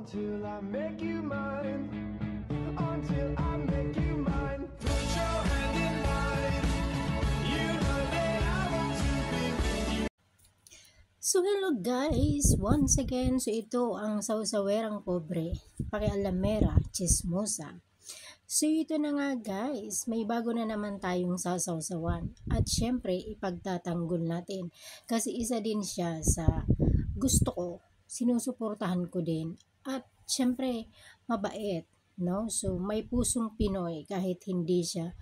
until I make you mine, until I make you mine. Put your hand in mine, you know that I want to be with you. So hello guys, once again, so ito ang Sausawerang Pobre, Pakialamera, Chismosa. So ito na nga guys, may bago na naman tayong sasawsawan at syempre ipagtatanggol natin kasi isa din siya sa gusto ko, sinusuportahan ko din at syempre mabait, no? So may pusong Pinoy kahit hindi siya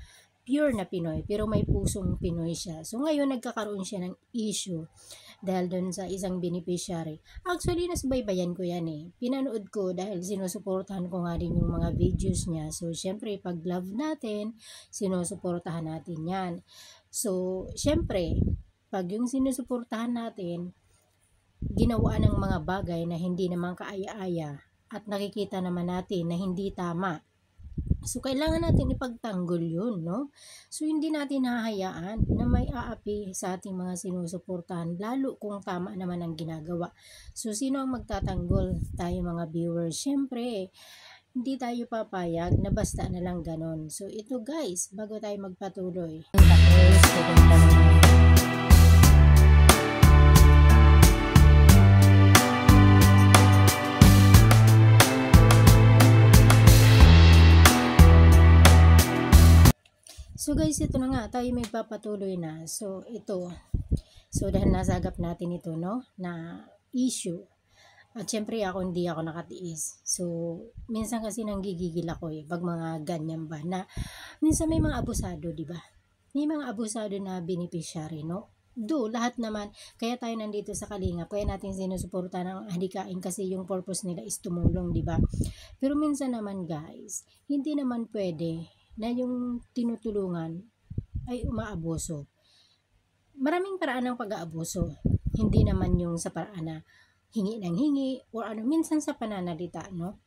pure na Pinoy pero may pusong Pinoy siya. So ngayon nagkakaroon siya ng issue dahil doon sa isang beneficiary. Actually, nasubaybayan ko yan eh. Pinanood ko dahil sinusuportahan ko nga din yung mga videos niya. So, syempre, pag love natin, sinusuportahan natin yan. So, syempre, pag yung sinusuportahan natin, ginawa ng mga bagay na hindi naman kaaya-aya at nakikita naman natin na hindi tama. So, kailangan natin ipagtanggol yun, no? So, hindi natin hahayaan na may aapi sa ating mga sinusuportahan, lalo kung tama naman ang ginagawa. So, sino ang magtatanggol? Tayo mga viewers. Siyempre, hindi tayo papayag na basta na lang ganon. So, ito guys, bago tayo magpatuloy. So guys, ito na nga, tayo may papatuloy na. So ito, so dahil nasagap natin ito, no, na issue. At syempre hindi ako nakatiis. So minsan kasi nanggigigil ako pag mga ganyan ba, na minsan may mga abusado, di ba? May mga abusado na beneficiary, no? Lahat naman, kaya tayo nandito sa Kalingap, kaya natin sinusuporta ng hadikain kasi yung purpose nila is tumulong, di ba? Pero minsan naman guys, hindi naman pwede na yung tinutulungan ay umaabuso. Maraming paraan ng pag-aabuso. Hindi naman yung sa paraan na hingi ng hingi or ano, minsan sa pananalita, no?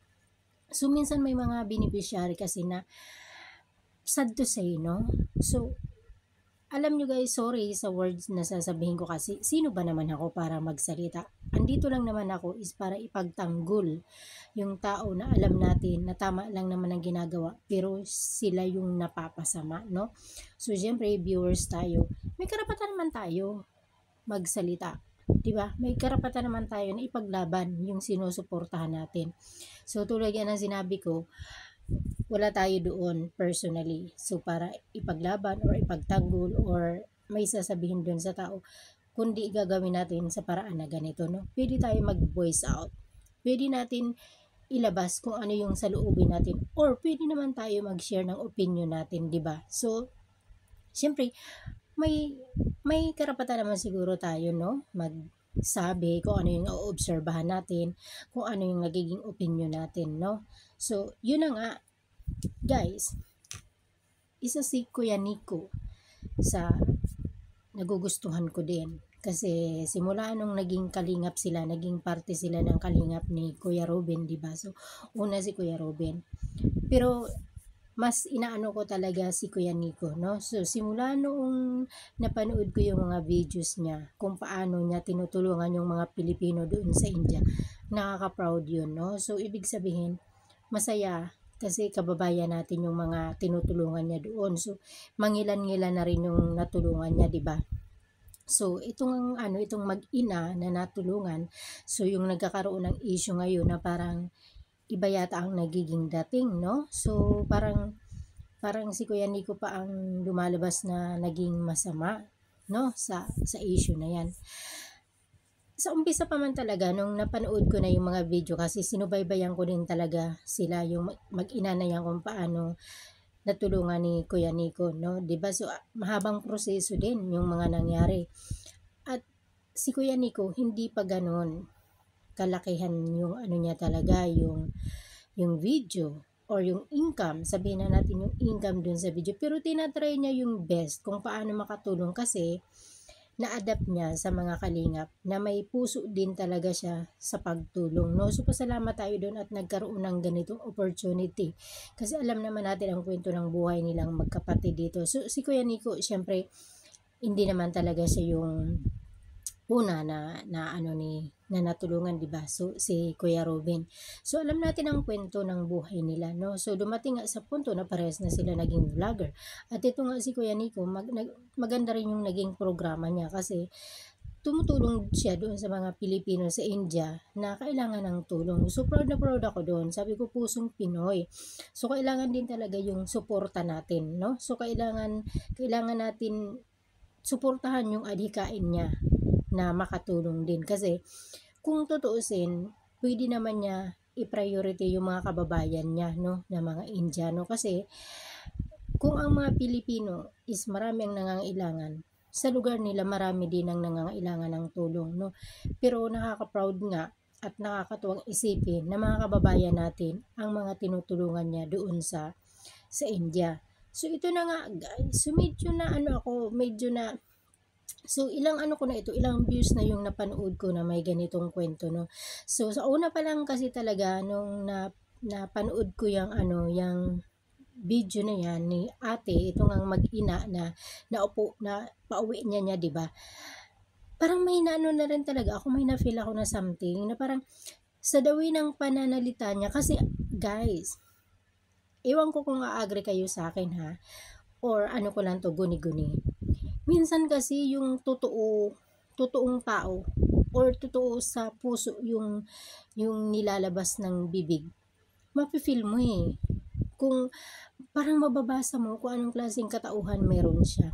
So, minsan may mga beneficiary kasi na sad to say, no? So, alam nyo guys, sorry sa words na sasabihin ko kasi sino ba naman ako para magsalita? Andito lang naman ako is para ipagtanggol yung tao na alam natin na tama lang naman ang ginagawa pero sila yung napapasama, no? So, syempre, viewers tayo. May karapatan naman tayo magsalita. Diba? May karapatan naman tayo na ipaglaban yung sinusuportahan natin. So, tulad yan ang sinabi ko, wala tayo doon personally. So, para ipaglaban or ipagtanggol or may sasabihin doon sa tao, kundi gagawin natin sa paraan na ganito, no? Pwede tayo mag-voice out. Pwede natin ilabas kung ano yung saloobin natin or pwede naman tayo mag-share ng opinion natin, di ba? So, siyempre, may karapatan naman siguro tayo, no? Magsabi kung ano yung oobserbahan natin, kung ano yung nagiging opinion natin, no? So, yun na nga, guys, isa si Kuya Nico sa nagugustuhan ko din. Kasi simula nung naging kalingap sila, naging parte sila ng kalingap ni Kuya Robin, di ba? So, una si Kuya Robin. Pero, mas inaano ko talaga si Kuya Nico, no? So, simula noong napanood ko yung mga videos niya, kung paano niya tinutulungan yung mga Pilipino doon sa India, nakaka-proud yun, no? So, ibig sabihin, masaya kasi kababayan natin yung mga tinutulungan niya doon. So, mangilan-ngilan na rin yung natulungan niya, di ba? So, itong mag-ina na natulungan, so yung nagkakaroon ng issue ngayon na parang iba yata ang nagiging dating, no? So, parang si Kuya Nico pa ang lumalabas na naging masama, no? Sa issue na yan. Sa umpisa pa man talaga, nung napanood ko na yung mga video kasi sinubaybayan ko din talaga sila, yung mag-ina na yan kung paano natulungan ni Kuya Nico, no? Diba? So, mahabang proseso din yung mga nangyari. At si Kuya Nico, hindi pa ganon kalakihan yung ano niya talaga, yung video or yung income, sabihin na natin yung income dun sa video. Pero tinatry niya yung best kung paano makatulong kasi na-adapt niya sa mga kalingap na may puso din talaga siya sa pagtulong, no? So, pasalamat tayo doon at nagkaroon ng ganitong opportunity. Kasi alam naman natin ang kwento ng buhay nilang magkapatid dito. So, si Kuya Nico, syempre, hindi naman talaga siya yung una na ano ni na natulungan, di ba? So, si Kuya Robin. So, alam natin ang kwento ng buhay nila, no? So, dumating nga sa punto na parehas na sila naging vlogger. At ito nga si Kuya Nico, maganda rin yung naging programa niya kasi tumutulong siya doon sa mga Pilipino sa India na kailangan ng tulong. So, proud na proud ako doon. Sabi ko, pusong Pinoy. So, kailangan din talaga yung suporta natin, no? So, kailangan natin suportahan yung adhikain niya na makatulong din. Kasi, kung tutuusin, pwede naman niya i-priority yung mga kababayan niya, no? Na mga Indiano. Kasi, kung ang mga Pilipino is marami ang nangangailangan, sa lugar nila marami din ang nangangailangan ng tulong, no? Pero nakaka-proud nga at nakakatuwang isipin na mga kababayan natin ang mga tinutulungan niya doon sa India. So ito na nga guys, so medyo na so ilang ilang views na yung napanood ko na may ganitong kwento, no. So sa una pa lang kasi talaga nung napanood ko yung video na yan ni ate, itong ang mag-ina na naupo na pauwi niya, 'di ba? Parang may naano na rin talaga ako, may na-feel ako na something na parang sa dawi ng pananalita niya kasi guys, ewan ko kung a-agree kayo sa akin ha, or ano ko lang to, guni-guni. Minsan kasi yung totoong tao or totoo sa puso yung nilalabas ng bibig, mafe-feel mo kung parang mababasa mo kung anong klaseng katauhan meron siya.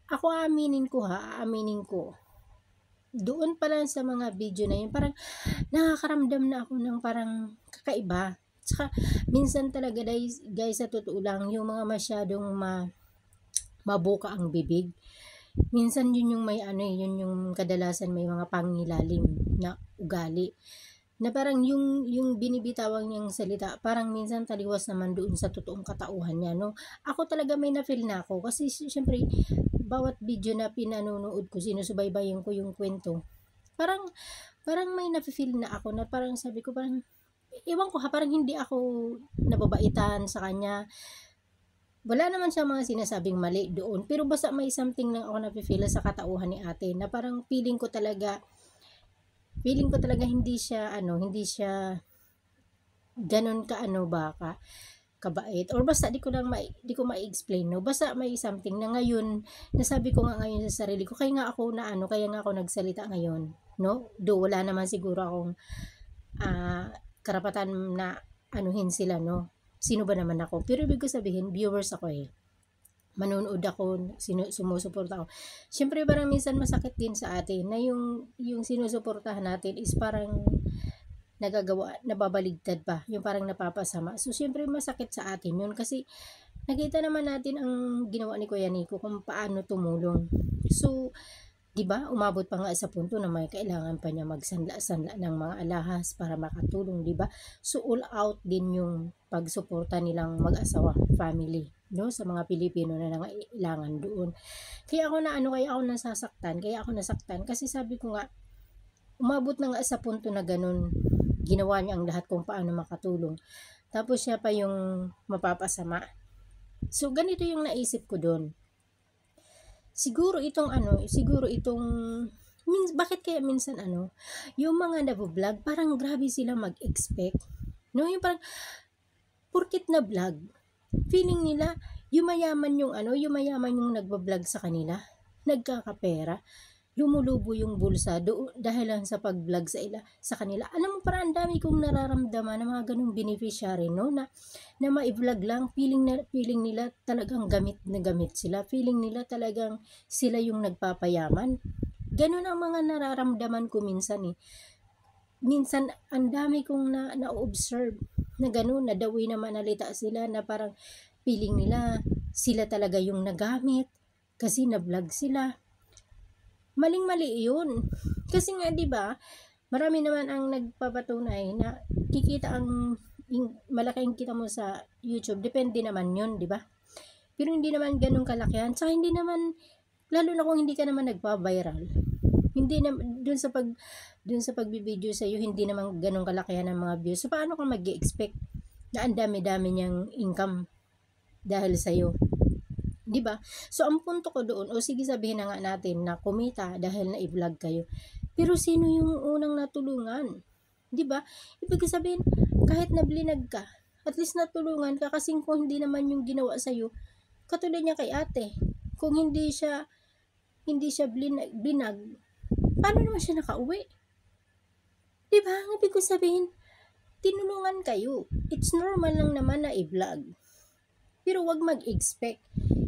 Ako aaminin ko, doon pa lang sa mga video na yun, parang nakakaramdam na ako ng parang kakaiba. Tsaka, minsan talaga guys, sa totoo lang, yung mga masyadong mabuka ang bibig, minsan yun yung yun yung kadalasan may mga pangilalim na ugali. Na parang yung binibitawang niyang salita, parang minsan taliwas naman doon sa totoong katauhan niya, no? Ako talaga may na-feel na ako kasi syempre bawat video na pinanonood ko, sinusubaybayan ko yung kwento. Parang may na-feel na ako na parang sabi ko, parang ewan ko parang hindi ako nababaitan sa kanya. Wala naman siya mga sinasabing mali doon, pero basta may something lang ako na-feel sa katauhan ni ate na parang feeling ko talaga hindi siya ganun kabait, or basta di ko ma-explain, no. Basta may something na ngayon, nasabi ko nga ngayon sa sarili ko, kaya nga ako nagsalita ngayon, no. Do wala naman siguro akong karapatan na anuhin sila, no. Sino ba naman ako? Pero ibig ko sabihin, viewers ako manonood ako, sumusuporta ako. Siyempre parang minsan masakit din sa atin na yung sinusuportahan natin is parang nababaligtad pa, yung parang napapasama. So siyempre masakit sa atin yun kasi nakita naman natin ang ginawa ni Kuya Nico kung paano tumulong. So, 'di ba? Umabot pa nga sa punto na may kailangan pa niya magsanla-sanla ng mga alahas para makatulong, 'di ba? So all out din yung pagsuporta nilang mag-asawa, family, no, sa mga Pilipino na nangailangan doon. Kaya ako nasaktan kasi sabi ko nga, umabot na nga sa punto na ganun, ginawa niya ang lahat kung paano makatulong. Tapos siya pa yung mapapasama. So ganito yung naisip ko doon. Siguro itong bakit kaya minsan yung mga nabo-vlog, parang grabe sila mag-expect. No, yung parang porkit na vlog, feeling nila yumayaman yung nagbo-vlog sa kanila, nagkakapera, lumulubo yung bulsa dahil lang sa pag-vlog sa kanila. Alam mo, parang ang dami kong nararamdaman na mga ganung beneficiary, no, na ma-vlog lang, feeling nila talagang gamit na gamit sila, feeling nila talagang sila yung nagpapayaman. Ganun ang mga nararamdaman ko minsan minsan ang dami kong na-observe na ganun, na dawi na manalita sila, na parang feeling nila sila talaga yung nagamit kasi na-vlog sila. Maling-mali yun. Kasi nga 'di ba, marami naman ang nagpapatunay na malaki ang kita mo sa YouTube. Depende naman 'yun, 'di ba? Pero hindi naman ganun kalakihan. Saka hindi naman, lalo na kung hindi ka naman nagpa-viral. Hindi na dun sa pagbibideo sa iyo, hindi naman ganun kalakihan ng mga views. So paano ka mag-expect na ang dami-dami niyang income dahil sa iyo? 'Di ba? So ang punto ko doon, o sige sabihin na nga natin na kumita dahil na i-vlog kayo. Pero sino yung unang natulungan? 'Di ba? Ibig sabihin, kahit nablinag ka, at least natulungan ka kasi kung hindi naman yung ginawa sa'yo, katulad niya kay ate, kung hindi siya blinag, paano naman siya nakauwi? 'Di ba? Ibig ko sabihin, tinulungan kayo. It's normal lang naman na i-vlog. Pero wag mag-expect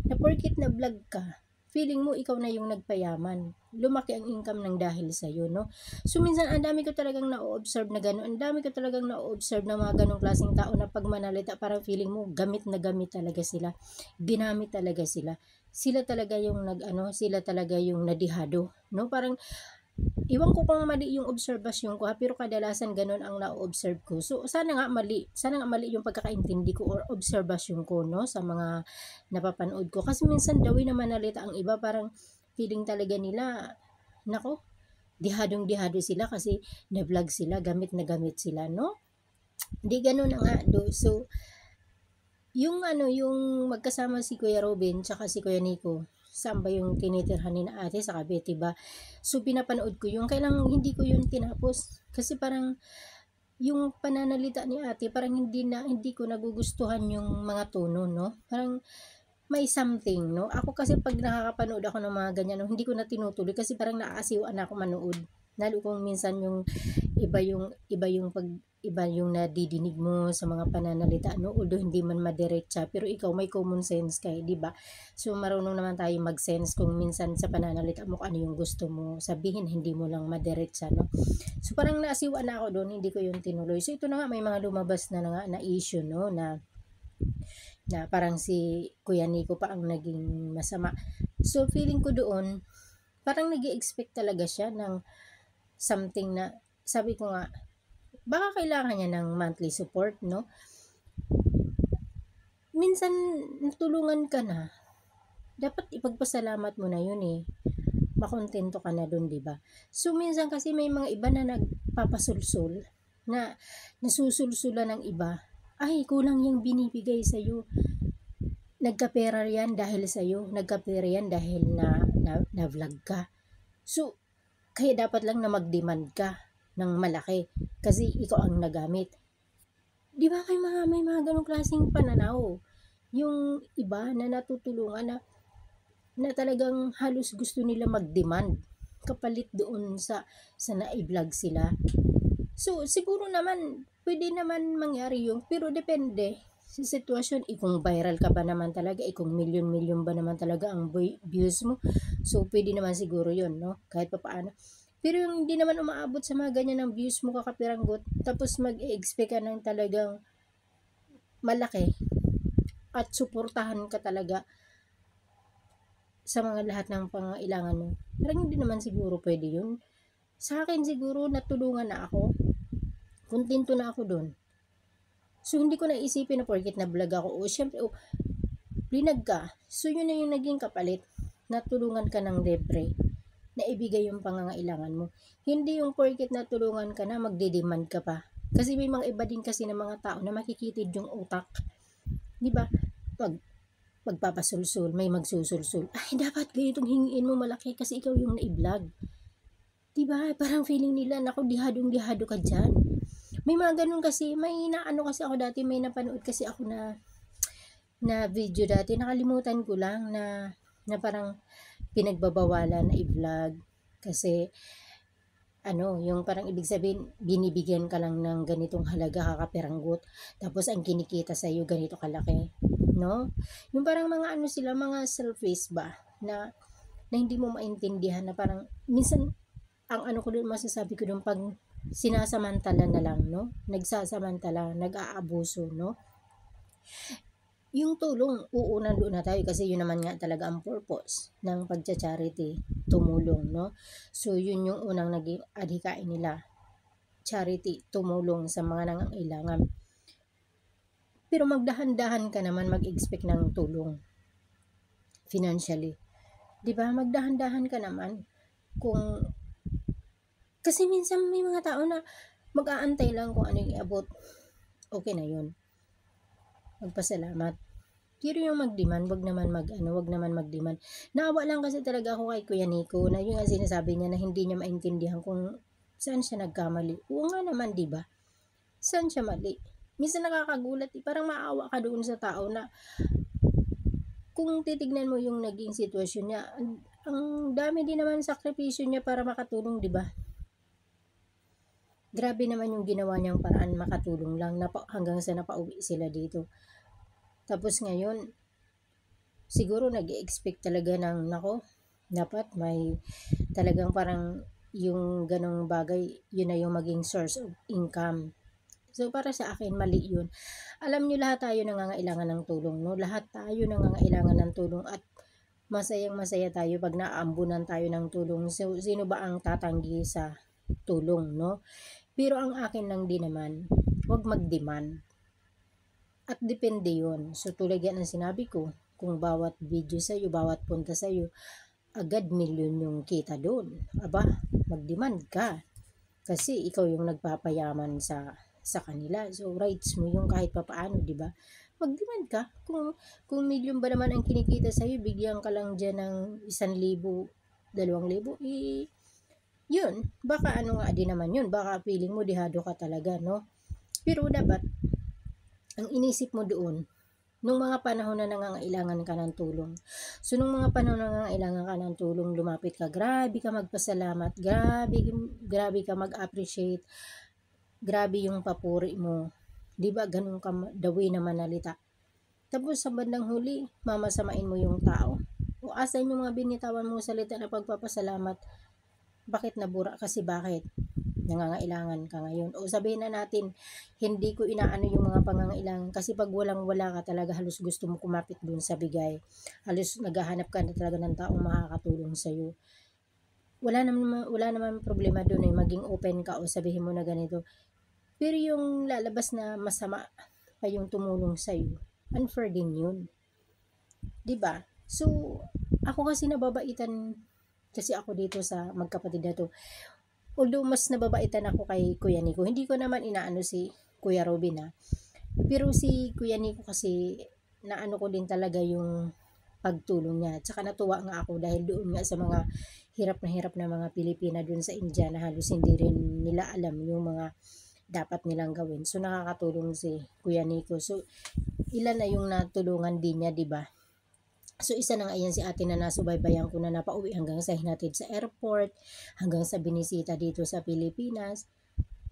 na porket na vlog ka, feeling mo ikaw na yung nagpayaman. Lumaki ang income ng dahil sa'yo, no? So, minsan, ang dami ko talagang na-observe na gano'n. Ang dami ko talagang na-observe na mga ganong klaseng tao na pag manalita, parang feeling mo, gamit na gamit talaga sila. Ginamit talaga sila. Sila talaga yung sila talaga yung nadihado, no? Parang, iwan ko kung mali yung obserbasyon ko ha, pero kadalasan ganun ang na-observe ko. So, sana nga mali yung pagkakaintindi ko or obserbasyon ko, no, sa mga napapanood ko. Kasi minsan daw na manalita ang iba, parang feeling talaga nila, nako, dihadong-dihado sila kasi na-vlog sila, gamit na gamit sila, no? Di ganun na nga, do. So, yung magkasama si Kuya Robin tsaka si Kuya Nico, saan ba yung tinitirhan ni na ate sa Cavite ba? So, pinapanood ko yung, kailang hindi ko yun tinapos. Kasi parang, yung pananalita ni ate, parang hindi ko nagugustuhan yung mga tono, no? Parang, may something, no? Ako kasi pag nakakapanood ako ng mga ganyan, no, hindi ko na tinutuloy kasi parang naaasiwan ako manood. Lalo kung minsan yung iba yung nadidinig mo sa mga pananalita, no? Although hindi man madiretsa, pero ikaw may common sense kay, di ba? So marunong naman tayo mag-sense kung minsan sa pananalita mo kung ano yung gusto mo sabihin, hindi mo lang madiretsa, no? So parang naasiwa na ako doon, hindi ko yun tinuloy. So ito na nga, may mga lumabas na nga na issue, no, na parang si Kuya Nico pa ang naging masama. So feeling ko doon, parang nag-i-expect talaga siya ng something na, sabi ko nga, baka kailangan niya ng monthly support, no? Minsan, natulungan ka na, dapat ipagpasalamat mo na yun eh. Makontento ka na dun, di ba? So, minsan kasi may mga iba na nagpapasulsul, na nasusulsulan ng iba, ay, kulang yung binibigay sa'yo. Nagkapera yan dahil sa'yo. Nagkapera yan dahil na vlog ka. So, kaya dapat lang na mag-demand ka ng malaki kasi ikaw ang nagamit. Di ba may mga ganong klaseng pananaw? Yung iba na natutulungan na talagang halos gusto nila mag-demand kapalit doon sa na-vlog sila. So, siguro naman, pwede naman mangyari yung, pero depende sa sitwasyon. Kung viral ka ba naman talaga, kung milyon-milyon ba naman talaga ang views mo, so pwede naman siguro yun, no? Kahit pa paano. Pero yung hindi naman umaabot sa mga ganyan ng views mo kakapiranggot, tapos mag-expect ka ng talagang malaki at suportahan ka talaga sa mga lahat ng pangailangan mo. Parang hindi naman siguro pwede yun. Sa akin siguro natulungan na ako. Kontento na ako doon. So hindi ko naisipin na porket na vlog ako. O syempre, blinag ka. So yun na yung naging kapalit. Natulungan ka ng libre na ibigay yung pangangailangan mo. Hindi yung porket natulungan ka na magdedemand ka pa. Kasi may mga iba din kasi ng mga tao na makikitid yung utak. Di ba? Magpapasulsul, may magsusulsul. Ay, dapat ganitong hingiin mo malaki kasi ikaw yung na-vlog. Di ba? Parang feeling nila, naku, dihadong-dihado ka dyan. May mga ganun kasi, may naano kasi ako dati, may napanood kasi ako na video dati. Nakalimutan ko lang na parang pinagbabawalan na i-vlog kasi yung parang ibig sabihin binibigyan ka lang ng ganitong halaga kakaperanggot tapos ang kinikita sa iyo ganito kalaki, no? Yung parang mga sila, mga selfish ba na hindi mo maintindihan na parang minsan ang ko doon, masasabi ko doon, pag sinasamantala na lang, no? Nagsasamantala, nag-aabuso, no? Yung tulong, nandoon na tayo kasi yun naman nga talaga ang purpose ng pagcha-charity, tumulong, no? So, yun yung unang naging adhikain nila. Charity, tumulong sa mga nangangailangan. Pero magdahan-dahan ka naman mag-expect ng tulong financially. Di ba? Magdahan-dahan ka naman kung kasi minsan may mga tao na mag-aantay lang kung ano yung iabot. Okay na yun. Magpasalamat. Pero yung mag-demand, wag naman mag-demand. Naawa lang kasi talaga ako kay Kuya Nico na yung nga sinasabi niya na hindi niya maintindihan kung saan siya nagkamali. Oo nga naman, di ba? Saan siya mali? Minsan nakakagulat, parang maawa ka doon sa tao na kung titignan mo yung naging sitwasyon niya, ang dami din naman sakripisyo niya para makatulong, di ba? Grabe naman yung ginawa niyang paraan makatulong lang hanggang sa napauwi sila dito. Tapos ngayon, siguro nag-expect talaga ng nako, dapat may talagang parang yung ganong bagay, yun na yung maging source of income. So para sa akin, mali yun. Alam nyo, lahat tayo nangangailangan ng tulong, no? Lahat tayo nangangailangan ng tulong at masayang masaya tayo pag naaambunan tayo ng tulong. So sino ba ang tatanggi sa tulong, no? Pero ang akin lang din naman, huwag mag-demand. At depende yun. So tulad yan ang sinabi ko, kung bawat video sa'yo, bawat punta sa'yo, agad milyon yung kita doon. Aba, mag-demand ka. Kasi ikaw yung nagpapayaman sa kanila. So rights mo yung kahit papaano, di ba? Mag-demand ka. Kung milyon ba naman ang kinikita sa'yo, bigyan ka lang dyan ng 1,000, 2,000, yun, baka ano nga din naman yun, baka feeling mo dihado ka talaga, no? Pero dapat, ang inisip mo doon, nung mga panahon na nangangailangan ka ng tulong. So, nung mga panahon na nangangailangan ka ng tulong, lumapit ka, grabe ka magpasalamat, grabe ka mag-appreciate, grabe yung papuri mo. Di ba ganun ka the way na manalita? Tapos sa bandang huli, mamasamain mo yung tao. O asan yung mga binitawan mo salita na pagpapasalamat? Bakit nabura? Kasi bakit? Nangangailangan ka ngayon. O sabihin na natin, hindi ko inaano yung mga pangangailangan kasi pag walang-wala ka talaga, halos gusto mo kumapit dun sa bigay. Halos naghahanap ka na talaga ng taong makakatulong sa'yo. Wala naman problema dun maging open ka o sabihin mo na ganito. Pero yung lalabas na masama pa yung tumulong sa'yo, unfair din yun. 'Di ba? So, ako kasi nababaitan kasi ako dito sa magkapatid na to. Although mas nababaitan ako kay Kuya Nico, hindi ko naman inaano si Kuya Robin Pero si Kuya Nico kasi naano ko din talaga yung pagtulong niya. Tsaka natuwa nga ako dahil doon nga sa mga hirap na mga Pilipina doon sa India na halos hindi rin nila alam yung mga dapat nilang gawin. So nakakatulong si Kuya Nico. So ilan na yung natulungan din niya, 'di ba? So isa na nga yan si ate na nasubaybayan ko na napauwi hanggang sa hinatid sa airport, hanggang sa binisita dito sa Pilipinas.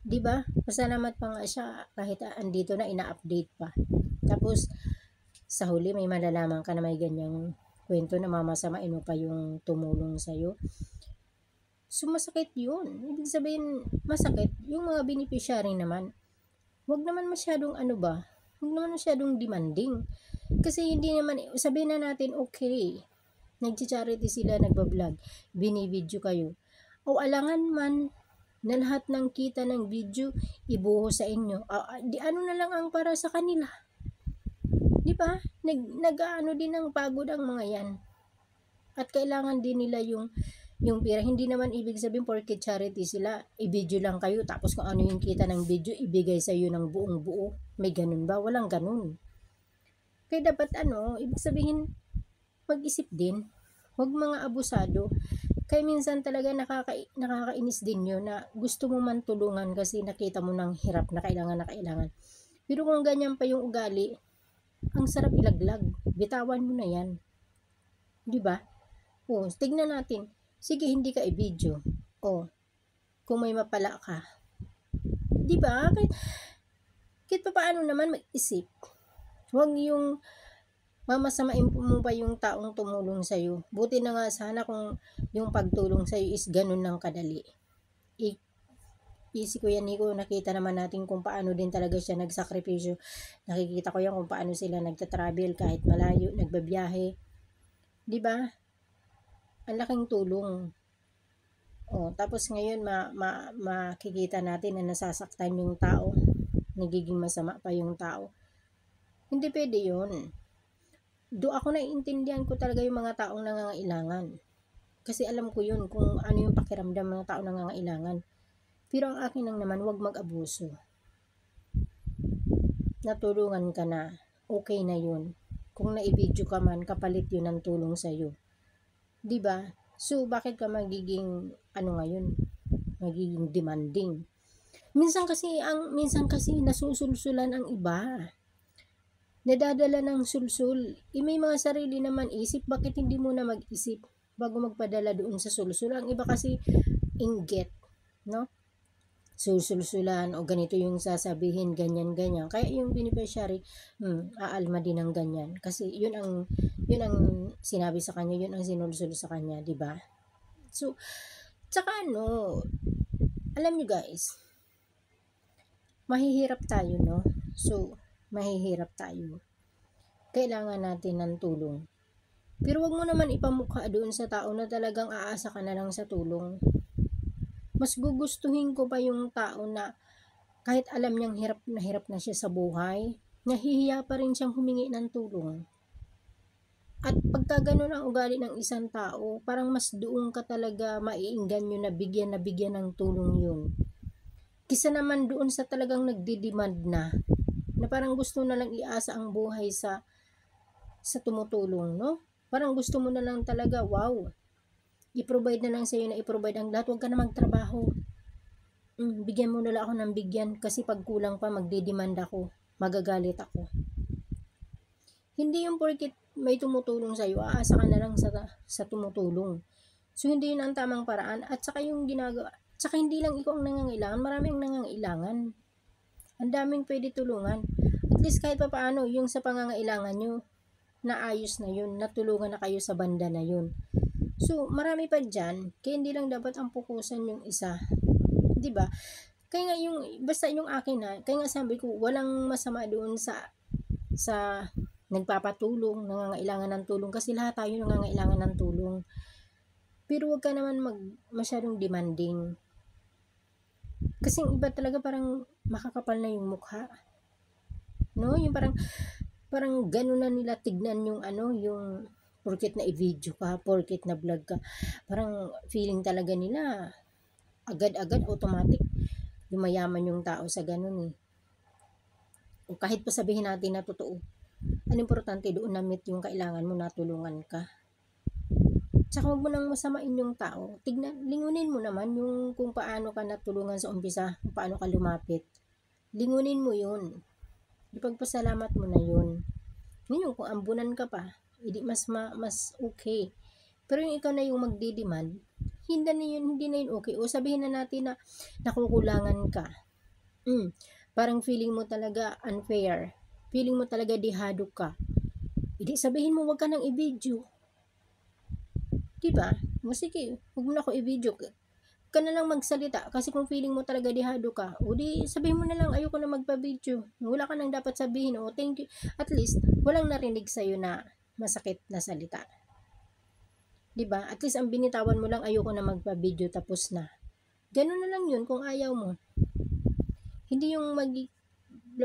'Di ba? Pasalamat pa nga siya kahit andito na, ina-update pa. Tapos sa huli may malalaman ka na may ganyang kwento na mamasamain mo pa yung tumulong sa'yo. So masakit yun. Ibig sabihin masakit. Yung mga beneficiary naman, wag naman masyadong huwag naman masyadong demanding. Kasi hindi naman, sabihin na natin, okay, nag-charity sila, nagbablog, binibidyo kayo. O alangan man na lahat ng kita ng video ibuho sa inyo. Di ano na lang ang para sa kanila. Di ba? Nag-ano din ng pagod ang mga yan. At kailangan din nila yung pera. Hindi naman ibig sabihin porket charity sila, i-video lang kayo tapos kung ano yung kita ng video, ibigay sa iyo ng buong buo. May ganun ba? Walang ganun. Kaya dapat ibig sabihin, mag-isip din. Huwag mga abusado. Kaya minsan talaga nakakainis din yun na gusto mo man tulungan kasi nakita mo ng hirap na kailangan. Pero kung ganyan pa yung ugali, ang sarap ilaglag. Bitawan mo na yan. Diba? O, tignan natin. Sige, hindi ka i-video. O, kung may mapala ka. Diba? Kahit pa paano naman mag-isip. Huwag yung mamasamain mo pa yung taong tumulong sa'yo. Buti na nga sana kung yung pagtulong sa'yo is ganun ng kadali. Si Kuya Nico, nakita naman natin kung paano din talaga siya nagsakripisyo. Nakikita ko yan kung paano sila nagtatravel kahit malayo, nagbabiyahe. Diba? Ang laking tulong. Tapos ngayon makikita natin na nasasaktan yung tao. Nagiging masama pa yung tao. Hindi pwede yun. Ako naiintindihan ko talaga yung mga taong nangangailangan. Kasi alam ko yun kung ano yung pakiramdam ng mga taong nangangailangan. Pero ang akin lang naman, huwag mag-abuso. Natulungan ka na, okay na yun. kung na-video ka man, kapalit yun ng tulong sa'yo. Diba? So, bakit ka magiging, ngayon, magiging demanding? Minsan kasi nasusulsulan ang iba. Nadadala ng sulsul. May mga sarili naman isip, bakit hindi mo na mag-isip bago magpadala doon sa sulsul? Ang iba kasi inggit, no? Susulsulan o ganito yung sasabihin, ganyan. Kaya yung beneficiary, aalma din ng ganyan. Kasi yun ang sinabi sa kanya, yun ang sinulsul sa kanya, di ba? So, tsaka alam nyo guys, mahihirap tayo, no? So, mahihirap tayo. Kailangan natin ng tulong. Pero wag mo naman ipamukha doon sa tao na talagang aasa ka na lang sa tulong. Mas gugustuhin ko pa yung tao na kahit alam niyang hirap na siya sa buhay, nahihiya pa rin siyang humingi ng tulong. At pagka ganun ang ugali ng isang tao, parang mas doon ka talaga maiinggan yun na bigyan ng tulong yun. Kisa naman doon sa talagang nagdidemand na parang gusto na lang iasa ang buhay sa tumutulong, no? Parang gusto mo na lang talaga, wow, i-provide na lang sa'yo na i-provide ang lahat, huwag ka na magtrabaho. Bigyan mo na lang ako ng bigyan kasi pag kulang pa, magdidemand ako, magagalit ako. Hindi yung porket may tumutulong sa'yo, aasa ka na lang sa tumutulong. So, hindi yun ang tamang paraan. At saka yung ginagawa, tsaka hindi lang ikaw ang nangangailangan, marami ang nangangailangan. Ang daming pwede tulungan. At least kahit pa paano, yung sa pangangailangan nyo, naayos na yun, natulungan na kayo sa banda na yun. So, marami pa dyan, kaya hindi lang dapat ang pukusan yung isa. Diba? Kaya nga basta yung akin kaya nga sabi ko, walang masama doon sa nagpapatulong, nangangailangan ng tulong, kasi lahat tayo nangangailangan ng tulong. Pero wag ka naman masyadong demanding. Kasi iba talaga parang makakapal na yung mukha. No? Yung parang gano'n na nila tignan yung yung porket na i-video ka, porket na vlog ka. Parang feeling talaga nila agad-agad automatic yumayaman yung tao sa gano'n eh. O kahit pa sabihin natin na totoo, ang importante doon na meet yung kailangan mo, natulungan ka. Tsaka huwag mo nang masamain yung tao. Lingunin mo naman yung kung paano ka natulungan sa umpisa, kung paano ka lumapit. Lingunin mo yun. Ipagpasalamat mo na yun. Ngayon, kung ambunan ka pa, hindi mas okay. Pero yung ikaw na yung magdidemand, hindi na yun okay. O sabihin na natin na nakukulangan ka. Parang feeling mo talaga unfair. Feeling mo talaga dihado ka. Hindi sabihin mo wag ka nang i-video. Diba? Sige, huwag mo na ako i-video. Ka na lang magsalita. Kasi kung feeling mo talaga dihado ka, o di sabihin mo na lang, ayoko na magpa-video. Wala ka nang dapat sabihin. O thank you. At least, walang narinig sa'yo na masakit na salita. Diba? At least ang binitawan mo lang, ayoko na magpa-video, tapos na. Ganun na lang yun kung ayaw mo. Hindi yung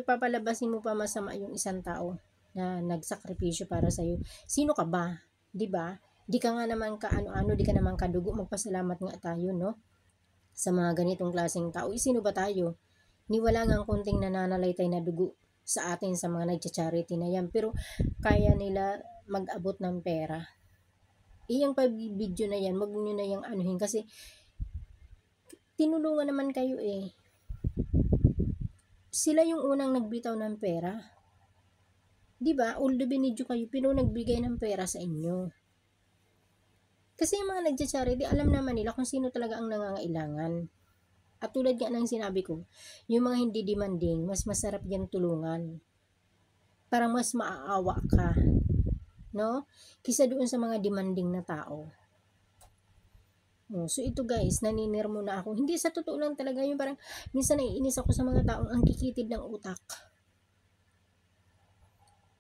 papalabasin mo pa masama yung isang tao na nagsakripisyo para sa'yo. Sino ka ba? Diba? Di ka nga naman ka-ano-ano, di ka naman kadugo, magpasalamat nga tayo, no? Sa mga ganitong klaseng tao. Sino ba tayo? Ni wala nga ang konting nananalaytay na dugo sa atin sa mga nagcha-charity na yan. Pero kaya nila mag-abot ng pera. Iyang pag-video na yan, wag nyo na yung anuhin kasi tinulungan naman kayo eh. Sila yung unang nagbitaw ng pera. Diba? Although binidyo kayo, pero nagbigay ng pera sa inyo. Kasi yung mga nagcha-charity, alam naman nila kung sino talaga ang nangangailangan. At tulad nga ng sinabi ko, yung mga hindi demanding, mas masarap yan tulungan. Parang mas maaawa ka. No? Kisa doon sa mga demanding na tao. So ito guys, naninir mo na ako. Hindi sa totoo lang talaga, yung parang minsan naiinis ako sa mga taong ang kikitid ng utak.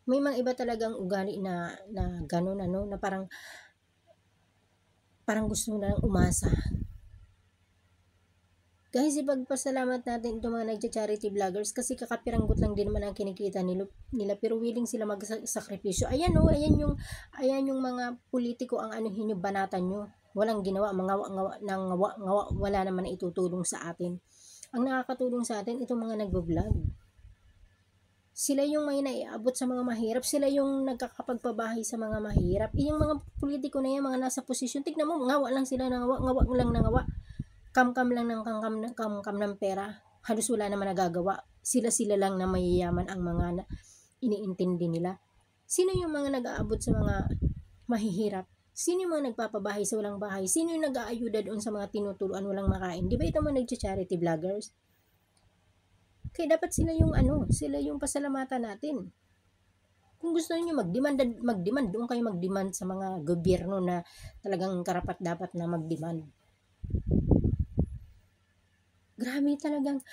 May mga iba talagang ugali na gano'n na parang gusto na lang umasa. Guys, ipagpasalamat natin itong mga nagcha-charity vloggers kasi kakapiranggot lang din naman ang kinikita nila pero willing sila magsakripisyo. Ayan yung mga politiko ang anuhin nyo, banatan nyo. Walang ginawa, ngawa, wala naman na itutulong sa atin. Ang nakakatulong sa atin, itong mga nagbo-vlog. Sila yung may naiabot sa mga mahirap. Sila yung nagkakapagpabahay sa mga mahirap. Yung mga politiko na yan, mga nasa posisyon, tignan mo, ngawa lang sila ng ngawa lang ng ngawa. Kamkam lang ng kamkam ng pera. Halos wala naman nagagawa. Sila lang na mayayaman ang mga iniintindi nila. Sino yung mga nag-aabot sa mga mahihirap? Sino yung mga nagpapabahay sa walang bahay? Sino yung nag-aayuda doon sa mga tinuturuan walang makain? Di ba ito mga nag-charity vloggers? Kaya dapat sila yung pasalamatan natin. Kung gusto niyo mag-demand, doon kayo mag-demand sa mga gobyerno na talagang karapat dapat na mag-demand. Grabe talagang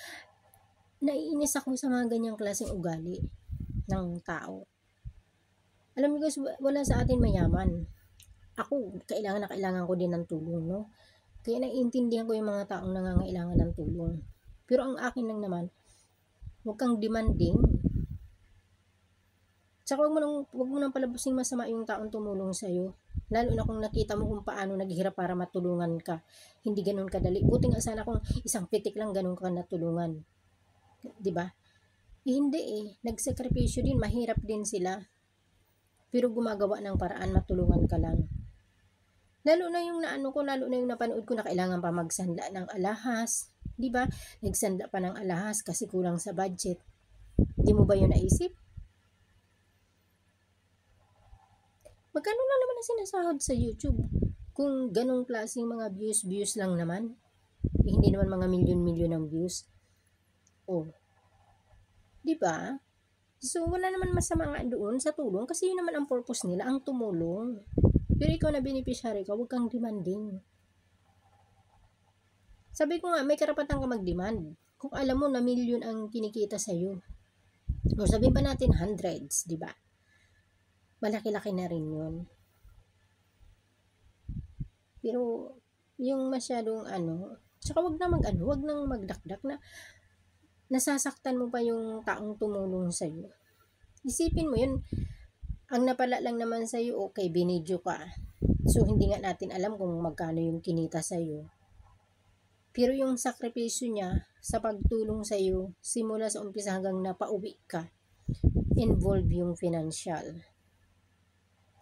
naiinis ako sa mga ganyang klaseng ugali ng tao. Alam niyo guys, wala sa atin mayaman. Ako, kailangan ko din ng tulong, no? Kaya naiintindihan ko yung mga taong nangangailangan ng tulong. Pero ang akin lang naman, huwag kang demanding. Tsaka huwag mo nang palabasin masama yung taong tumulong sa'yo. Lalo na kung nakita mo kung paano naghihirap para matulungan ka. Hindi ganun kadali. Buti nga sana kung isang pitik lang ganun ka natulungan. Diba? Hindi nagsakripisyo din, mahirap din sila. Pero gumagawa ng paraan, matulungan ka lang. Lalo na yung napanood ko na kailangan pa magsanla ng alahas. Diba? Nagsanla pa ng alahas kasi kulang sa budget. Di mo ba yun naisip? Magkano lang naman ang sinasahod sa YouTube? Kung ganong klaseng mga views lang naman. Hindi naman mga milyon-milyon ng views. Diba? So, wala naman masama nga doon sa tulong kasi yun naman ang purpose nila, ang tumulong. Pero ikaw na beneficiary ka, huwag kang demanding. Sabi ko nga, may karapatan ka mag-demand. Kung alam mo na milyon ang kinikita sa'yo. O sabihin pa natin hundreds, di ba? Malaki-laki na rin yun. Pero, yung masyadong tsaka wag nang magdakdak na nasasaktan mo pa yung taong tumulong sa'yo. Isipin mo yun, ang napala lang naman sa'yo, okay, binidyo ka. So, hindi nga natin alam kung magkano yung kinita sa'yo. Pero yung sakripisyo niya sa pagtulong sa'yo, simula sa umpisa hanggang napauwi ka, involve yung financial.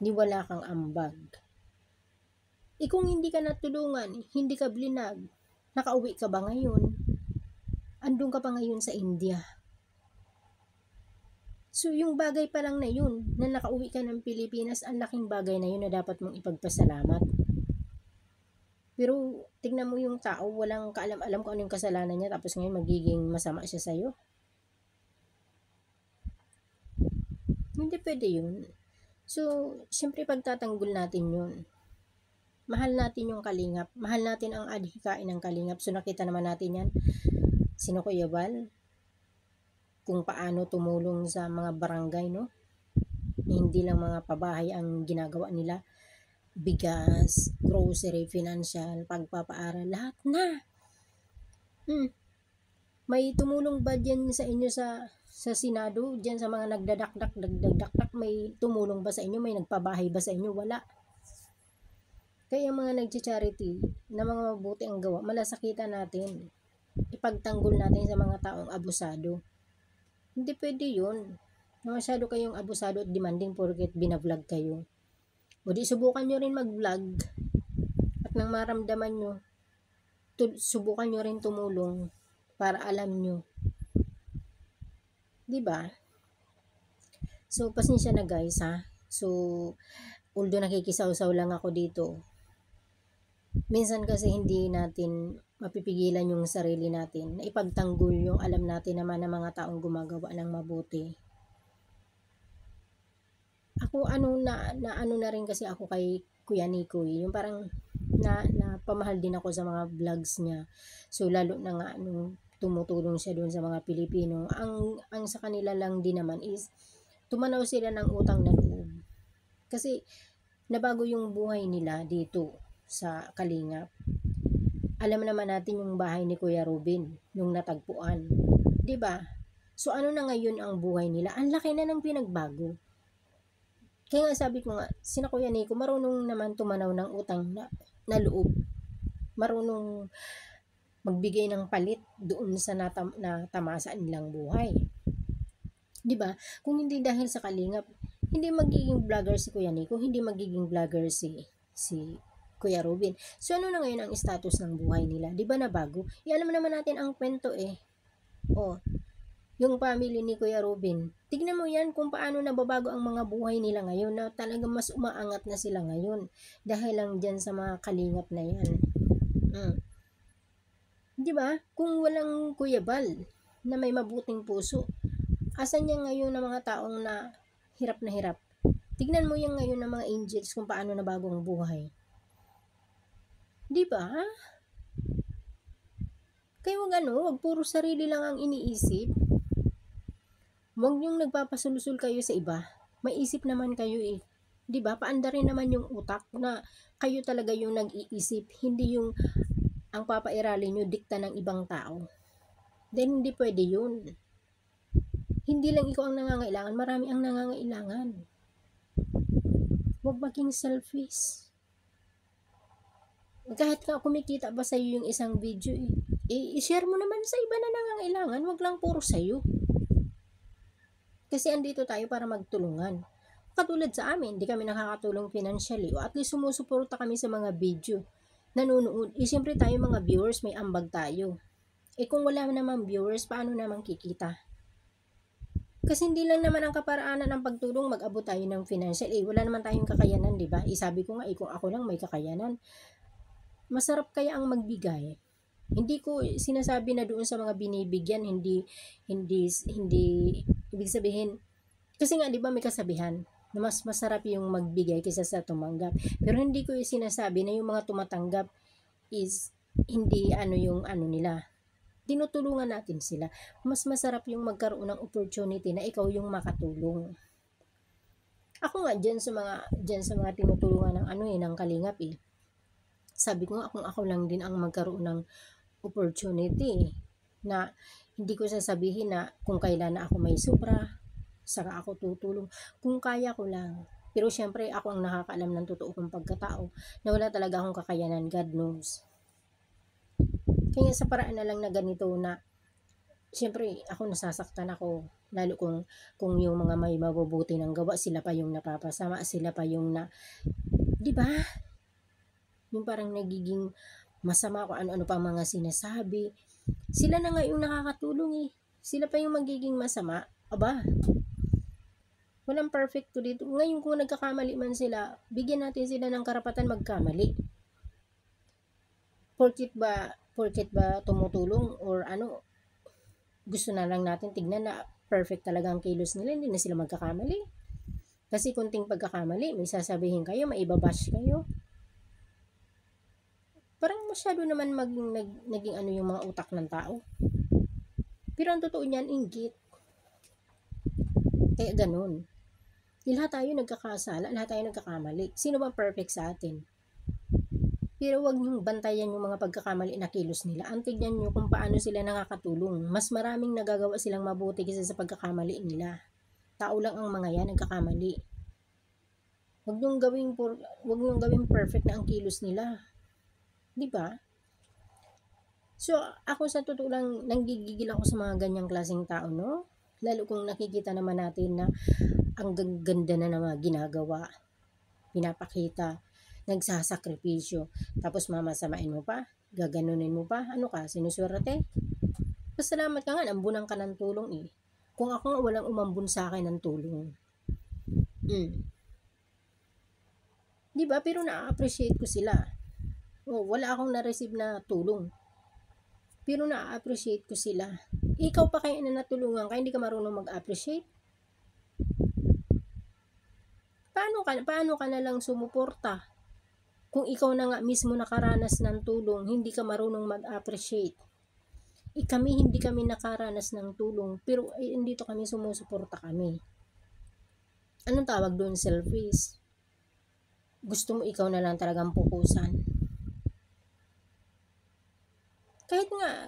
Di wala kang ambag. Kung hindi ka natulungan, hindi ka blinag, nakauwi ka ba ngayon? Andun ka pa ngayon sa India. So, yung bagay pa lang na yun, na nakauwi ka ng Pilipinas, ang laking bagay na yun na dapat mong ipagpasalamat. Pero, tignan mo yung tao, walang kaalam-alam kung ano yung kasalanan niya, tapos ngayon magiging masama siya sa'yo. Hindi pwede yun. So, syempre pagtatanggol natin yun. Mahal natin yung Kalingap. Mahal natin ang adhikain ng Kalingap. So, nakita naman natin yan. Sino Kuya Bal? Kung paano tumulong sa mga barangay, no? Hindi lang mga pabahay ang ginagawa nila. Bigas, grocery, financial, pagpapaaral, lahat na. May tumulong ba dyan sa inyo sa Senado? Dyan sa mga nagdadakdak, may tumulong ba sa inyo? May nagpabahay ba sa inyo? Wala. Kaya mga nagcha-charity na mga mabuti ang gawa, malasakitan natin. Ipagtanggol natin sa mga taong abusado. Hindi pwede yun. Masyado kayong abusado at demanding porket binavlog kayo. O di subukan nyo rin mag-vlog at nang maramdaman nyo, subukan nyo rin tumulong para alam nyo. Diba? So, pasensya na guys ha. So, although nakikisaw-saw lang ako dito, minsan kasi hindi natin mapipigilan yung sarili natin na ipagtanggol yung alam natin naman ng mga taong gumagawa ng mabuti. Ako na rin kasi ako kay Kuya Nico, yung parang pamahal din ako sa mga vlogs niya. So lalo na nga nung tumutulong siya doon sa mga Pilipino, ang sa kanila lang din naman is tumanaw sila ng utang na loob. Kasi nabago yung buhay nila dito sa Kalingap. Alam naman natin yung bahay ni Kuya Robin, yung natagpuan. 'Di ba? So ano na ngayon ang buhay nila? Ang laki na ng pinagbago. Kaya nga sabi ko nga, sina Kuya Nico, marunong naman tumanaw ng utang na loob. Marunong magbigay ng palit doon sa natamasa nilang buhay. 'Di ba? Kung hindi dahil sa Kalingap, hindi magiging vlogger si Kuya Nico, hindi magiging vlogger si Kuya Robin. So ano na ngayon ang status ng buhay nila? 'Di ba na bago? Alam naman natin ang kwento eh. Oh, yung family ni Kuya Robin. Tignan mo yan kung paano nababago ang mga buhay nila ngayon na talagang mas umaangat na sila ngayon dahil lang dyan sa mga kalingap na yan. Mm. 'Di ba? Kung walang Kuya Bal na may mabuting puso, asan yan ngayon ng mga taong na hirap na hirap? Tignan mo yan ngayon ng mga angels kung paano nabago ang buhay. 'Di ba? Kaya wag puro sarili lang ang iniisip. Huwag niyong nagpapasulsul kayo sa iba. May isip naman kayo eh. 'Di ba? Paanda rin naman yung utak na kayo talaga yung nag-iisip, hindi yung ang papairali nyo dikta ng ibang tao. Then hindi pwede yun. Hindi lang ikaw ang nangangailangan, marami ang nangangailangan. Huwag maging selfish. Kahit ka kumikita ba sa'yo yung isang video i-share mo naman sa iba na nangangailangan, wag lang puro sa'yo. Kasi andito tayo para magtulungan. Katulad sa amin, hindi kami nakakatulong financially o at least sumusuporta kami sa mga video. Nanonood. Siyempre tayo mga viewers, may ambag tayo. Kung wala naman viewers, paano naman kikita? Kasi hindi lang naman ang kaparaanan ng pagtulong mag-abot tayo ng financial. Wala naman tayong kakayanan, di ba? Sabi ko nga, kung ako lang may kakayanan, masarap kaya ang magbigay. Hindi ko sinasabi na doon sa mga binibigyan, hindi ibig sabihin, kasi nga 'di ba may kasabihan na mas masarap yung magbigay kaysa sa tumanggap. Pero hindi ko sinasabi na yung mga tumatanggap is hindi yung nila. Tinutulungan natin sila. Mas masarap yung magkaroon ng opportunity na ikaw yung makatulong. Ako nga diyan sa mga tinutulungan ng kalingap eh. Sabi ko nga kung ako lang din ang magkaroon ng opportunity na hindi ko sasabihin na kung kailan na ako may sobra, saka ako tutulong. Kung kaya ko lang. Pero syempre ako ang nakakaalam ng totoo kong pagkatao na wala talaga akong kakayanan, God knows. Kaya sa paraan na lang na ganito na syempre ako nasasaktan ako lalo kung yung mga may mabubuti ng gawa sila pa yung napapasama, sila pa yung di ba? Yung parang nagiging masama kung ano-ano pa mga sinasabi. Sila na nga yung nakakatulong eh. Sila pa yung magiging masama. Aba, walang perfecto dito. Ngayon kung nagkakamali man sila, bigyan natin sila ng karapatan magkamali. Porket ba tumutulong or gusto na lang natin tignan na perfect talaga ang kilos nila, hindi na sila magkakamali. Kasi kunting pagkakamali, may sasabihin kayo, may ibabash kayo. Parang masyado naman naging yung mga utak ng tao. Pero ang totoo niyan, inggit. Kaya ganun. Lahat tayo nagkakasala, lahat tayo nagkakamali. Sino bang perfect sa atin? Pero wag niyong bantayan yung mga pagkakamali na kilos nila. Ang tignan niyo kung paano sila nakakatulong. Mas maraming nagagawa silang mabuti kaysa sa pagkakamali nila. Tao lang ang mga yan nagkakamali. Wag niyong gawing perfect na ang kilos nila. 'Di ba? So, ako sa totoo lang nanggigigil ako sa mga ganyang klaseng tao, no? Lalo kung nakikita naman natin na ang ganda na ng mga ginagawa, pinapakita, nagsasakripisyo, tapos mamasamain mo pa, gaganunin mo pa, ano ka, sinuswerte? Pasalamat ka nga, nambunan ka ng tulong eh. Kung ako nga walang umambun sa akin ng tulong. Diba? Pero na-appreciate ko sila. Wala akong na-receive na tulong. Pero na-appreciate ko sila. Ikaw pa kaya na natulungan ka, hindi ka marunong mag-appreciate? Paano ka na lang sumuporta? Kung ikaw na nga mismo nakaranas ng tulong, hindi ka marunong mag-appreciate. Kami hindi kami nakaranas ng tulong, pero dito kami sumusuporta kami. Anong tawag doon? Selfish. Gusto mo ikaw na lang talagang pukusan.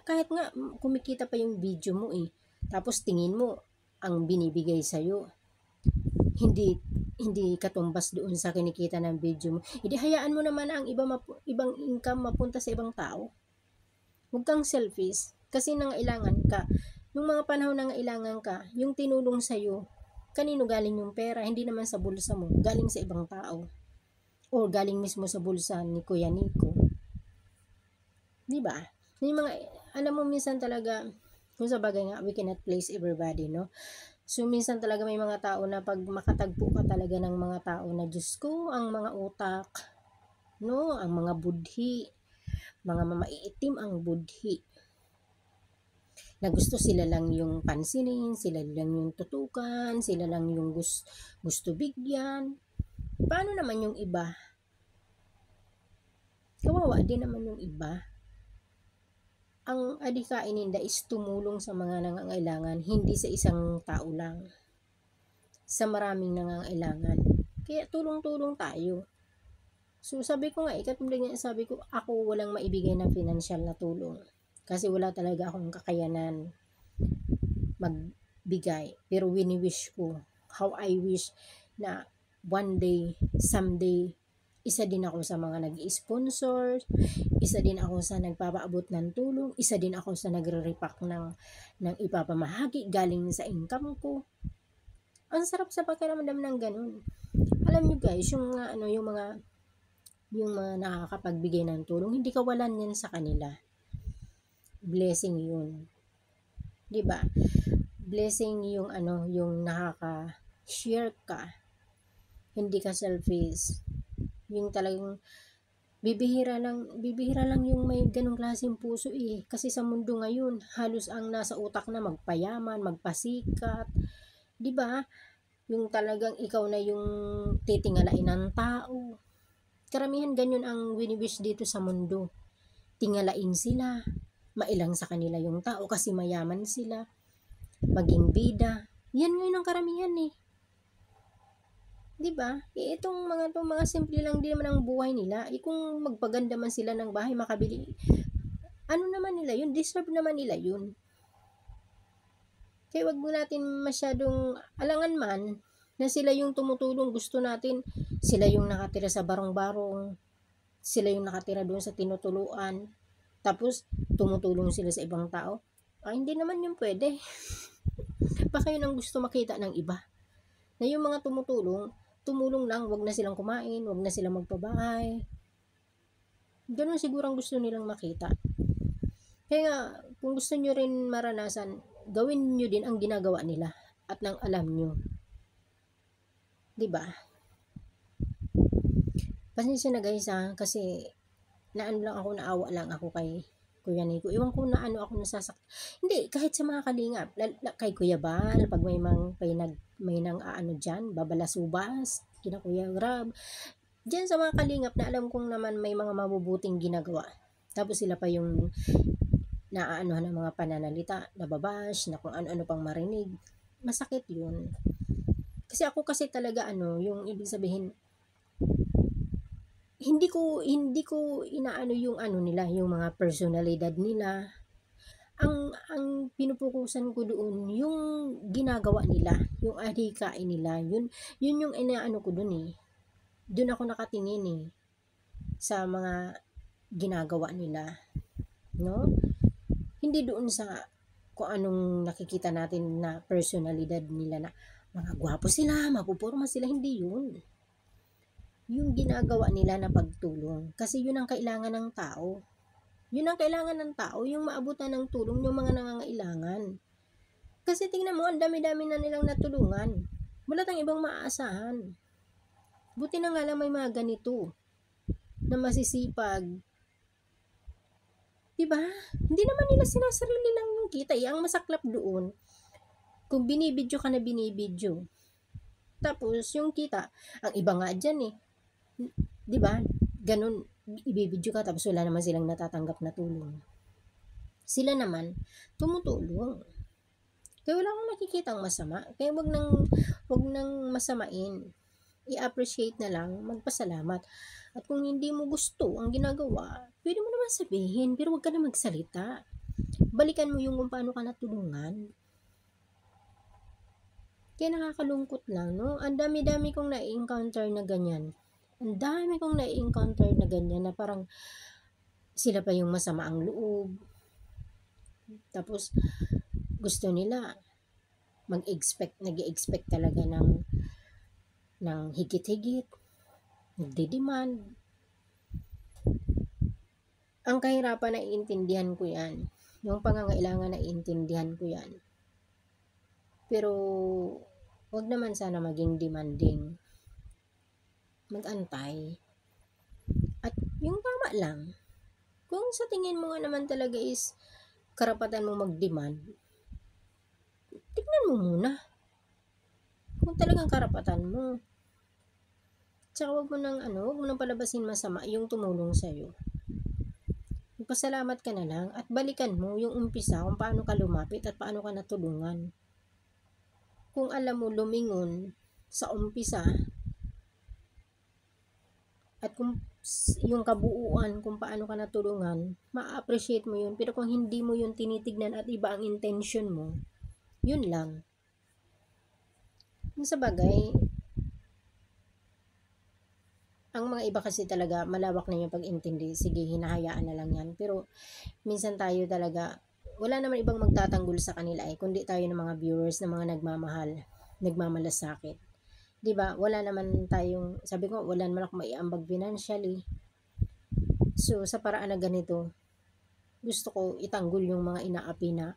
Kahit nga kumikita pa yung video mo eh. Tapos tingin mo ang binibigay sa iyo hindi katumbas doon sa kinikita ng video mo. Hindi hayaan mo naman ang ibang income mapunta sa ibang tao. Huwag kang selfish kasi nangailangan ka. Yung mga panahon na kailangan ka, yung tinulong sa'yo, kanino galing yung pera? Hindi naman sa bulsa mo, galing sa ibang tao. O galing mismo sa bulsa ni Kuya Nico. Di ba? Yung mga, alam mo minsan talaga, kung sa bagay nga, we cannot please everybody, no? So, minsan talaga may mga tao na pag makatagpo ka talaga ng mga tao na, Diyos ko, ang mga utak, no? Ang mga budhi, mga mamaiitim ang budhi. Na gusto sila lang yung pansinin, sila lang yung tutukan, sila lang yung gusto bigyan. Paano naman yung iba? Kawawa din naman yung iba. Ang adhikain ninda is tumulong sa mga nangangailangan, hindi sa isang tao lang. Sa maraming nangangailangan. Kaya tulong-tulong tayo. So sabi ko nga, ikatulad nga sabi ko, ako walang maibigay na financial na tulong. Kasi wala talaga akong kakayanan magbigay. Pero wini-wish ko, how I wish na one day, someday, isa din ako sa mga nag-sponsor, isa din ako sa nagpapaabot ng tulong, isa din ako sa nagre-repack ng ipapamahagi galing sa income ko. Ang sarap sa pakiramdam ng ganun. Alam nyo guys, yung mga nakakapagbigay ng tulong, hindi kawalan yan sa kanila. Blessing yun. 'Di ba? Blessing yung yung nakaka-share ka. Hindi ka selfish. Yung talagang bibihira lang yung may ganong klaseng puso kasi sa mundo ngayon halos ang nasa utak na magpayaman, magpasikat, 'di ba? Yung talagang ikaw na yung titingalain ng tao. Karamihan ganyan ang wini-wish dito sa mundo. Tingalain sila, mailang sa kanila yung tao kasi mayaman sila, maging bida. Yan ngayon ang karamihan 'Di ba? Itong mga simple lang din naman ang buhay nila. Kung magpaganda man sila ng bahay, makabili. Ano naman nila yun? Deserve naman nila yun. Kaya wag mo natin masyadong alangan man na sila yung tumutulong. Gusto natin sila yung nakatira sa barong-barong. Sila yung nakatira doon sa tinutuluan. Tapos tumutulong sila sa ibang tao. Hindi naman yun pwede. Baka yun ang gusto makita ng iba. Na yung mga tumulong lang, wag na silang kumain, wag na silang magpabahay. Ganun siguro ang gusto nilang makita. Kaya nga, kung gusto nyo rin maranasan, gawin nyo din ang ginagawa nila at nang alam nyo. 'Di ba? Pasensya na guys kasi naawa lang ako kay Kuya Nico. Iwan ko na ako nasasak. Hindi, kahit sa mga kalingap, kay Kuya Bal, pag may nang dyan, babalasubas, kina Kuya Grab, dyan sa mga kalingap na alam kong naman may mga mabubuting ginagawa. Tapos sila pa yung naaanuhan ng mga pananalita, nababash, na kung ano-ano pang marinig. Masakit yun. Kasi ako kasi talaga yung ibig sabihin, hindi ko inaano yung nila, yung mga personalidad nila. Ang pinupukusan ko doon yung ginagawa nila, yung adhikain nila, yun yung inaano ko doon doon ako nakatingin sa mga ginagawa nila, no? Hindi doon sa kung anong nakikita natin na personalidad nila na mga gwapo sila, mapupurma sila, hindi yun. Yung ginagawa nila na pagtulong, kasi yun ang kailangan ng tao. Yun ang kailangan ng tao, yung maabutan ng tulong yung mga nangangailangan. Kasi tingnan mo, ang dami-dami na nilang natulungan. Wala tayong ibang maaasahan. Buti na nga lang may mga ganito na masisipag. Diba? Hindi naman nila sinasarili lang yung kita. Ang masaklap doon, kung binibidyo ka na binibidyo, tapos yung kita, ang iba nga dyan diba? Ganun, ibibidyo ka tapos wala naman silang natatanggap na tulong. Sila naman, tumutulong. Kaya wala akong nakikitang masama. Kaya wag nang masamain. I-appreciate na lang, magpasalamat. At kung hindi mo gusto ang ginagawa, pwede mo naman sabihin, pero wag ka na magsalita. Balikan mo yung kung paano ka natulungan. Kaya nakakalungkot lang, no? Ang dami-dami kong na-encounter na ganyan. Ang dami kong na-encounter na ganyan na parang sila pa yung masama ang loob. Tapos gusto nila nag-expect talaga ng higit-higit, nagde-demand. Ang kahirapan naiintindihan ko 'yan, yung pangangailangan naiintindihan ko 'yan. Pero 'wag naman sana maging demanding. Mag-antay at yung tama lang. Kung sa tingin mo nga naman talaga is karapatan mo mag-demand, tignan mo muna kung talagang karapatan mo. Tsaka wag mo nang palabasin masama yung tumulong sa'yo. Magpasalamat ka na lang at balikan mo yung umpisa kung paano ka lumapit at paano ka natulungan. Kung alam mo lumingon sa umpisa at kung yung kabuuan kung paano ka natulungan, ma-appreciate mo yun. Pero kung hindi mo yun tinitignan at iba ang intention mo, yun lang. Sa bagay, ang mga iba kasi talaga malawak na yung pag-intindi. Sige, hinahayaan na lang yan. Pero minsan tayo talaga, wala naman ibang magtatanggol sa kanila kundi tayo ng mga viewers na mga nagmamahal, nagmamalasakit. 'Di ba? Wala naman tayong, sabi ko, wala naman ako maiambag financially. So, sa paraan na ganito, gusto ko itanggol yung mga inaapi na,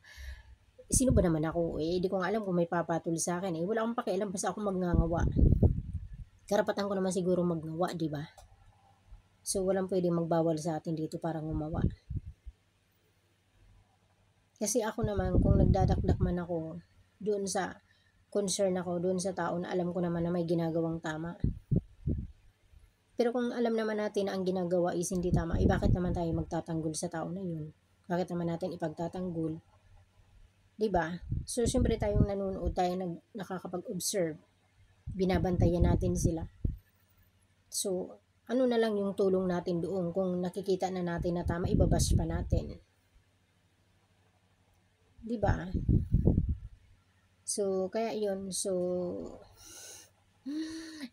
sino ba naman ako? Di ko nga alam kung may papatol sa akin. Wala akong pakialam, basta ako magngangawa. Karapatan ko naman siguro magnawa, di ba? So, walang pwedeng magbawal sa atin dito para gumawa. Kasi ako naman, kung nagdadakdak man ako, doon sa concern ako, doon sa tao na alam ko naman na may ginagawang tama. Pero kung alam naman natin na ang ginagawa is hindi tama, bakit naman tayo magtatanggol sa tao na yun? Bakit naman natin ipagtatanggol? Diba? So, syempre tayong nanonood, tayo nakakapag-observe. Binabantayan natin sila. So, ano na lang yung tulong natin doon? Kung nakikita na natin na tama, ibabash pa natin. Diba? So, kaya yun. So,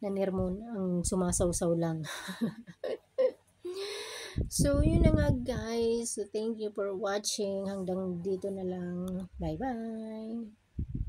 nanirmon ang sumasawsaw lang. So, yun na nga guys. So, thank you for watching. Hanggang dito na lang. Bye-bye.